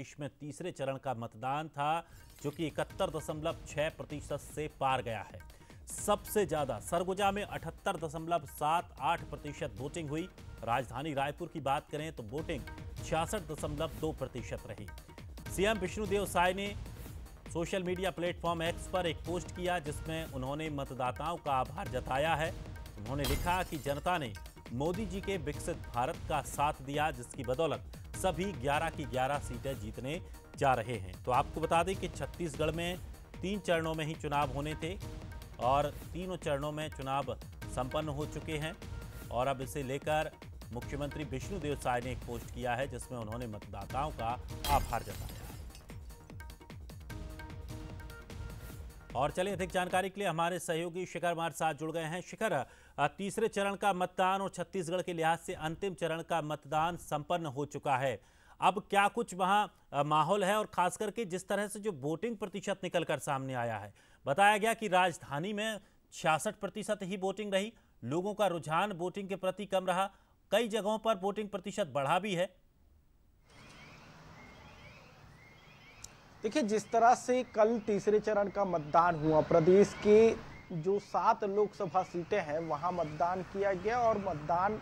प्रदेश में तीसरे चरण का मतदान था, जो कि 71.6% से पार गया है। सबसे ज्यादा सरगुजा में 78.78% वोटिंग हुई। राजधानी रायपुर की बात करें तो वोटिंग 66.2% रही। सीएम विष्णुदेव साय ने सोशल मीडिया प्लेटफॉर्म एक्स पर एक पोस्ट किया, जिसमें उन्होंने मतदाताओं का आभार जताया है। उन्होंने लिखा कि जनता ने मोदी जी के विकसित भारत का साथ दिया, जिसकी बदौलत सभी 11 की 11 सीटें जीतने जा रहे हैं। तो आपको बता दें कि छत्तीसगढ़ में 3 चरणों में ही चुनाव होने थे और तीनों चरणों में चुनाव संपन्न हो चुके हैं। और अब इसे लेकर मुख्यमंत्री विष्णुदेव साय ने एक पोस्ट किया है, जिसमें उन्होंने मतदाताओं का आभार जताया। और चलिए अधिक जानकारी के लिए हमारे सहयोगी शिखर हमारे साथ जुड़ गए हैं। शिखर, तीसरे चरण का मतदान और छत्तीसगढ़ के लिहाज से अंतिम चरण का मतदान संपन्न हो चुका है। अब क्या कुछ वहां माहौल है, और खास करके जिस तरह से जो वोटिंग प्रतिशत निकलकर सामने आया है? बताया गया कि राजधानी में 66% ही वोटिंग रही। लोगों का रुझान वोटिंग के प्रति कम रहा, कई जगहों पर वोटिंग प्रतिशत बढ़ा भी है। देखिए, जिस तरह से कल तीसरे चरण का मतदान हुआ, प्रदेश के जो 7 लोकसभा सीटें हैं वहां मतदान किया गया और मतदान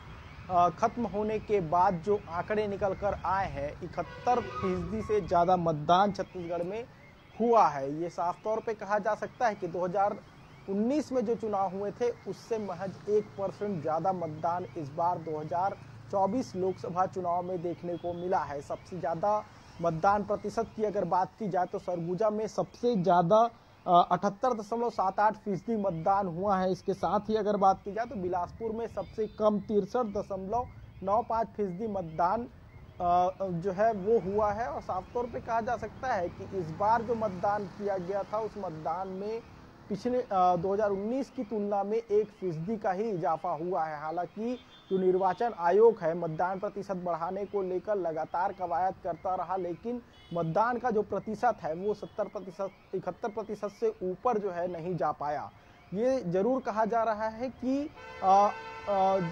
खत्म होने के बाद जो आंकड़े निकल कर आए हैं, 71% से ज्यादा मतदान छत्तीसगढ़ में हुआ है। ये साफ तौर पे कहा जा सकता है कि 2019 में जो चुनाव हुए थे उससे महज 1% ज्यादा मतदान इस बार 2024 लोकसभा चुनाव में देखने को मिला है। सबसे ज्यादा मतदान प्रतिशत की अगर बात की जाए तो सरगुजा में सबसे ज्यादा 78.78% मतदान हुआ है। इसके साथ ही अगर बात की जाए तो बिलासपुर में सबसे कम 63.95% मतदान जो है वो हुआ है। और साफ तौर पे कहा जा सकता है कि इस बार जो मतदान किया गया था उस मतदान में पिछले 2019 की तुलना में 1% का ही इजाफा हुआ है। हालांकि जो निर्वाचन आयोग है मतदान प्रतिशत बढ़ाने को लेकर लगातार कवायद करता रहा, लेकिन मतदान का जो प्रतिशत है वो 70%, 71% से ऊपर जो है नहीं जा पाया। ये जरूर कहा जा रहा है कि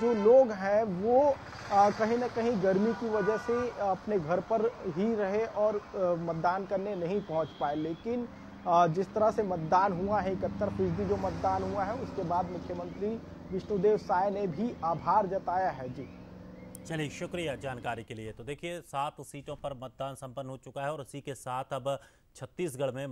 जो लोग हैं वो कहीं ना कहीं गर्मी की वजह से अपने घर पर ही रहे और मतदान करने नहीं पहुंच पाए। लेकिन जिस तरह से मतदान हुआ है, 71% जो मतदान हुआ है, उसके बाद मुख्यमंत्री विष्णुदेव साय ने भी आभार जताया है। जी चलिए, शुक्रिया जानकारी के लिए। तो देखिए, 7 सीटों पर मतदान संपन्न हो चुका है और इसी के साथ अब छत्तीसगढ़ में